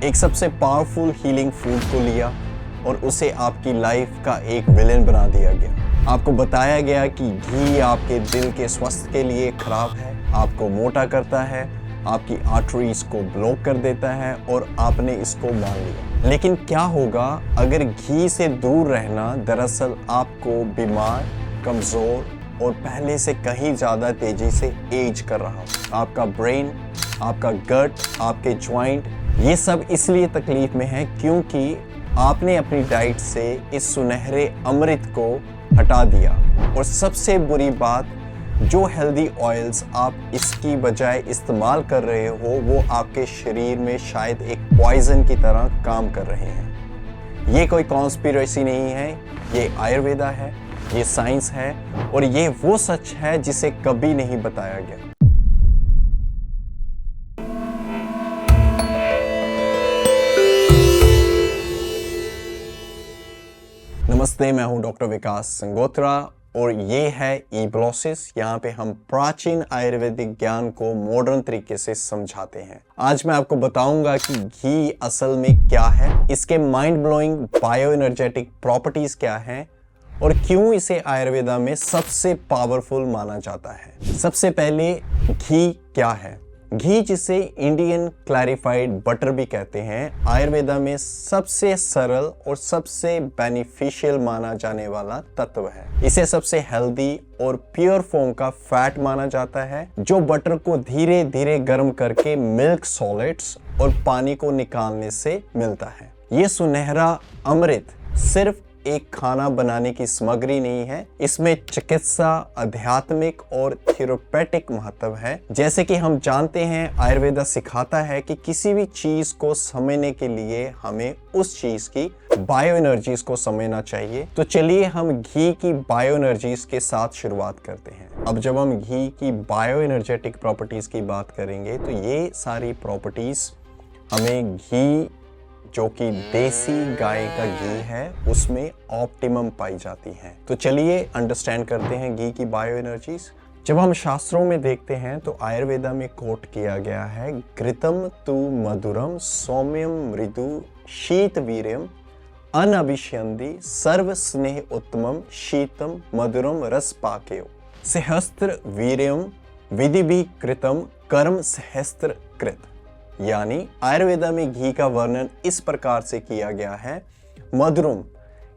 एक सबसे powerful healing food को लिया और उसे आपकी लाइफ का एक विलेन बना दिया गया। आपको बताया गया कि घी आपके दिल के स्वास्थ्य के लिए खराब है, आपको मोटा करता है, आपकी आर्टरीज को ब्लॉक कर देता है और आपने इसको मान लिया। लेकिन क्या होगा अगर घी से दूर रहना दरअसल आपको बीमार, कमज़ोर और पहले से कहीं ज़्यादा तेज़ी से एज कर रहा हो। आपका ब्रेन, आपका गट, आपके जॉइंट, ये सब इसलिए तकलीफ में है क्योंकि आपने अपनी डाइट से इस सुनहरे अमृत को हटा दिया। और सबसे बुरी बात, जो हेल्दी ऑयल्स आप इसकी बजाय इस्तेमाल कर रहे हो वो आपके शरीर में शायद एक पॉइजन की तरह काम कर रहे हैं। ये कोई कॉन्स्पिरेसी नहीं है, ये आयुर्वेदा है, ये साइंस है और ये वो सच है जिसे कभी नहीं बताया गया। नमस्ते, मैं हूं डॉक्टर विकास संगोत्रा और ये है ई-ब्लॉसिस। यहाँ पे हम प्राचीन आयुर्वेदिक ज्ञान को मॉडर्न तरीके से समझाते हैं। आज मैं आपको बताऊंगा कि घी असल में क्या है, इसके mind blowing bio energetic properties क्या हैं और क्यों इसे आयुर्वेदा में सबसे पावरफुल माना जाता है। सबसे पहले घी क्या है? घी, जिसे इंडियन क्लैरिफाइड बटर भी कहते हैं, आयुर्वेदा में सबसे सरल और सबसे बेनिफिशियल माना जाने वाला तत्व है। इसे सबसे हेल्दी और प्योर फॉर्म का फैट माना जाता है जो बटर को धीरे धीरे गर्म करके मिल्क सॉलिड्स और पानी को निकालने से मिलता है। ये सुनहरा अमृत सिर्फ एक खाना बनाने की सामग्री नहीं है, इसमें चिकित्सा, आध्यात्मिक और थेरेपेटिक महत्व है। जैसे कि हम जानते हैं, आयुर्वेदा सिखाता है कि किसी भी चीज को समझने के लिए हमें उस चीज की बायो एनर्जीज को समझना चाहिए। तो चलिए हम घी की बायो एनर्जीज के साथ शुरुआत करते हैं। अब जब हम घी की बायो एनर्जेटिक प्रॉपर्टीज की बात करेंगे तो ये सारी प्रॉपर्टीज हमें घी, जो कि देसी गाय का घी है, उसमें ऑप्टिमम पाई जाती हैं। तो चलिए अंडरस्टैंड करते हैं घी की बायो एनर्जीज। जब हम शास्त्रों में देखते हैं तो आयुर्वेदा में कोट किया गया है, घृतम तु मधुरम सौम्यम मृदु शीत वीर्यम अनभिष्यन्ति सर्व स्नेह उत्तमम शीतम मधुरम रस पाकेयो सहस्त्र वीर्यम विधिभि कृतम कर्म सहस्त्र कृत। यानी आयुर्वेदा में घी का वर्णन इस प्रकार से किया गया है, मधुरम,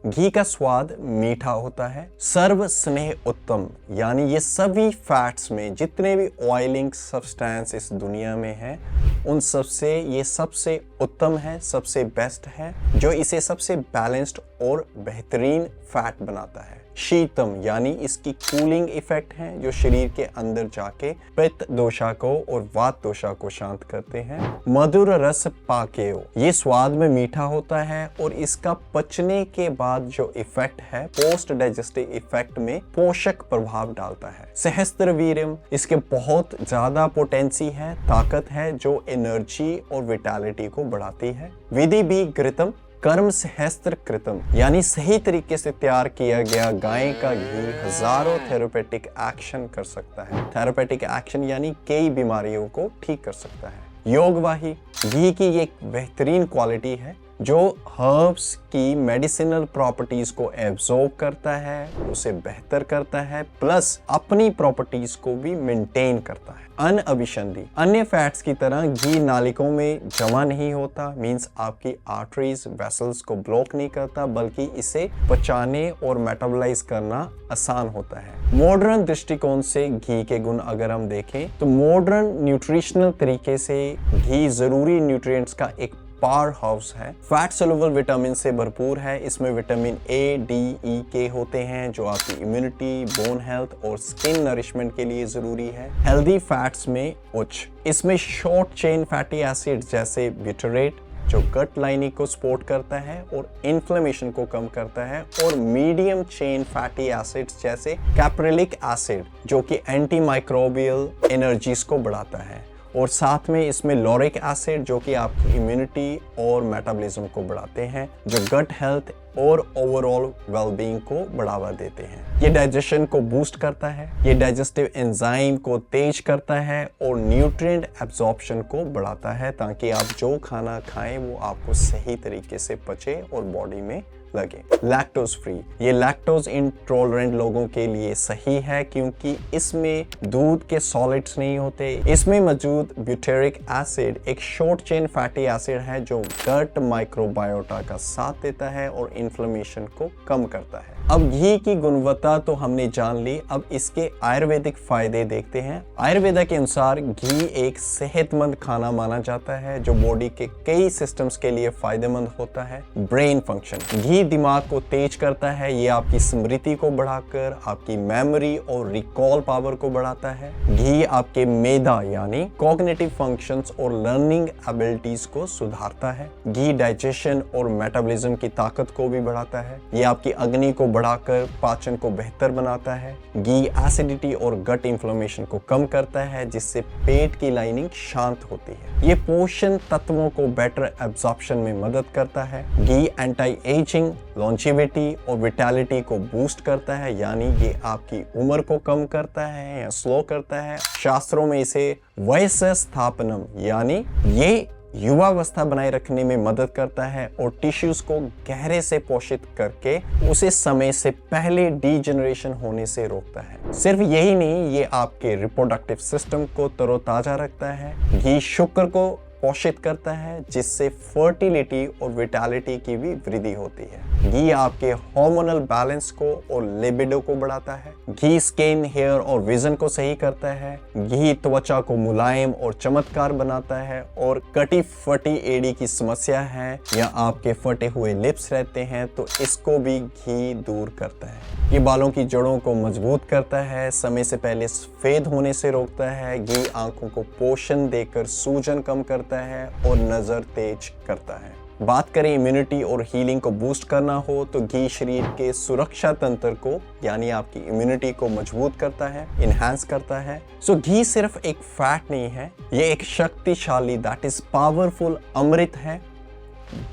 घी का स्वाद मीठा होता है, सर्व स्नेह उत्तम, यानी ये सभी फैट्स में जितने भी ऑयलिंग सब्सटेंस इस दुनिया में है उन सबसे ये सबसे उत्तम है, सबसे बेस्ट है, जो इसे सबसे बैलेंस्ड और बेहतरीन फैट बनाता है। शीतम, यानी इसकी कूलिंग इफेक्ट है जो शरीर के अंदर जाके पित्त दोषा को और वात दोषा को शांत करते हैं। मधुर रस पाकेयो, ये स्वाद में मीठा होता है और इसका पचने के बाद जो इफेक्ट है, पोस्ट डाइजेस्टिव इफेक्ट में पोषक प्रभाव डालता है। सहस्त्र वीर्यम, इसके बहुत ज्यादा पोटेंसी है, ताकत है जो एनर्जी और विटालिटी को बढ़ाती है। विधि भी घृतम कर्म सहस्त्र कृतम, यानी सही तरीके से तैयार किया गया गाय का घी हजारों थेरेपेटिक एक्शन कर सकता है। थेरेपेटिक एक्शन यानी कई बीमारियों को ठीक कर सकता है। योगवाही, घी की एक बेहतरीन क्वालिटी है जो हर्ब्स की मेडिसिनल प्रॉपर्टीज को एब्जॉर्ब करता है, उसे बेहतर करता है, प्लस अपनी प्रॉपर्टीज को भी मेंटेन करता है। अनअभिसंधि, अन्य फैट्स की तरह घी नालिकों में जमा नहीं होता, मींस आपकी आर्टरीज, वेसल्स को ब्लॉक नहीं करता, बल्कि इसे पचाने और मेटाबोलाइज करना आसान होता है। मॉडर्न दृष्टिकोण से घी के गुण अगर हम देखें तो मॉडर्न न्यूट्रिशनल तरीके से घी जरूरी न्यूट्रिएंट्स का एक पावर हाउस है। फैट सोल्युबल विटामिन से भरपूर है, इसमें विटामिन ए, डी, ई, के होते हैं जो आपकी इम्यूनिटी, बोन हेल्थ और स्किन नरिशमेंट के लिए जरूरी है। हेल्दी फैट्स में उच्च, इसमें शॉर्ट चेन फैटी एसिड जैसे ब्यूटरेट जो गट लाइनिंग को सपोर्ट करता है और इन्फ्लेमेशन को कम करता है, और मीडियम चेन फैटी एसिड्स जैसे कैप्रिलिक एसिड जो कि एंटी माइक्रोबियल एनर्जीज को बढ़ाता है, और साथ में इसमें लॉरिक एसिड जो कि आपकी इम्यूनिटी और मेटाबॉलिज्म को बढ़ाते हैं, जो गट हेल्थ, और ओवरऑल वेलबींग को बढ़ावा देते हैं। ये डाइजेशन को बूस्ट करता है, ये डाइजेस्टिव एंजाइम को तेज करता है और न्यूट्रिएंट एब्जॉर्प्शन को बढ़ाता है ताकि आप जो खाना खाएं वो आपको सही तरीके से पचे और बॉडी में लगे। लैक्टोज फ्री, ये लैक्टोज इंटॉलरेंट लोगों के लिए सही है क्योंकि इसमें दूध के सॉलिड्स नहीं होते। इसमें मौजूद ब्यूटेरिक एसिड एक शॉर्ट चेन फैटी एसिड है जो गट माइक्रोबायोटा का साथ देता है और इन्फ्लेमेशन को कम करता है। अब घी की गुणवत्ता तो हमने जान ली, अब इसके आयुर्वेदिक फायदे देखते हैं। आयुर्वेदा के अनुसार घी एक सेहतमंद खाना माना जाता है जो बॉडी के कई सिस्टम्स के लिए फायदेमंद होता है। ब्रेन फंक्शन, घी दिमाग को तेज करता है, ये आपकी स्मृति को बढ़ाकर आपकी मेमोरी और रिकॉल पावर को बढ़ाता है। घी आपके मेदा यानी कॉग्निटिव फंक्शंस और लर्निंग एबिलिटीज को सुधारता है। घी डाइजेशन और मेटाबॉलिज्म की ताकत को भी बढ़ाता है, ये आपकी अग्नि को बढ़ाकर पाचन को बेहतर बनाता है। घी एसिडिटी और गट इन्फ्लेमेशन को कम करता है जिससे पेट की लाइनिंग शांत होती है। ये पोषण तत्वों को बेटर एब्जॉर्प्शन में मदद करता है। घी एंटी एजिंग, लॉन्जेविटी और विटैलिटी को बूस्ट करता है, यानी ये आपकी उम्र को कम करता है या स्लो करता है। शास्त्रों में इसे वयस्य स्थापनम यानी ये युवावस्था बनाए रखने में मदद करता है और टिश्यूज को गहरे से पोषित करके उसे समय से पहले डीजनरेशन होने से रोकता है। सिर्फ यही नहीं, ये आपके रिप्रोडक्टिव सिस्टम को तरोताजा रखता है। घी शुक्र को पोषित करता है जिससे फर्टिलिटी और विटैलिटी की भी वृद्धि होती है। घी आपके हार्मोनल बैलेंस को और लिबिडो को बढ़ाता है। घी स्किन, हेयर और विजन को सही करता है। घी त्वचा को मुलायम और चमत्कार बनाता है और कटी फटी एड़ी की समस्या है या आपके फटे हुए लिप्स रहते हैं तो इसको भी घी दूर करता है। ये बालों की जड़ों को मजबूत करता है, समय से पहले सफेद होने से रोकता है। घी आंखों को पोषण देकर सूजन कम करता है और नजर तेज करता है। बात करें इम्यूनिटी और हीलिंग को बूस्ट करना हो तो घी शरीर के सुरक्षा तंत्र को यानी आपकी इम्यूनिटी को मजबूत करता है, इनहैंस करता है। सो घी सिर्फ एक फैट नहीं है, ये एक शक्तिशाली दैट इज पावरफुल अमृत है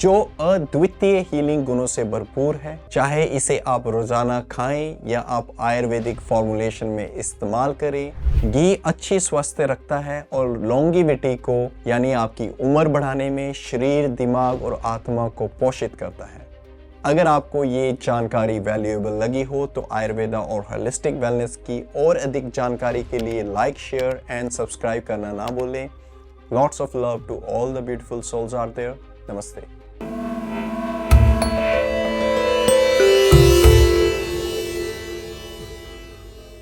जो अद्वितीय हीलिंग गुणों से भरपूर है। चाहे इसे आप रोजाना खाएं या आप आयुर्वेदिक फॉर्मुलेशन में इस्तेमाल करें, घी अच्छी स्वास्थ्य रखता है और लॉन्गेविटी को यानी आपकी उम्र बढ़ाने में शरीर, दिमाग और आत्मा को पोषित करता है। अगर आपको ये जानकारी वैल्यूएबल लगी हो तो आयुर्वेदा और होलिस्टिक वेलनेस की और अधिक जानकारी के लिए लाइक, शेयर एंड सब्सक्राइब करना ना भूलें। Lots of love to all the beautiful souls out there. Namaste.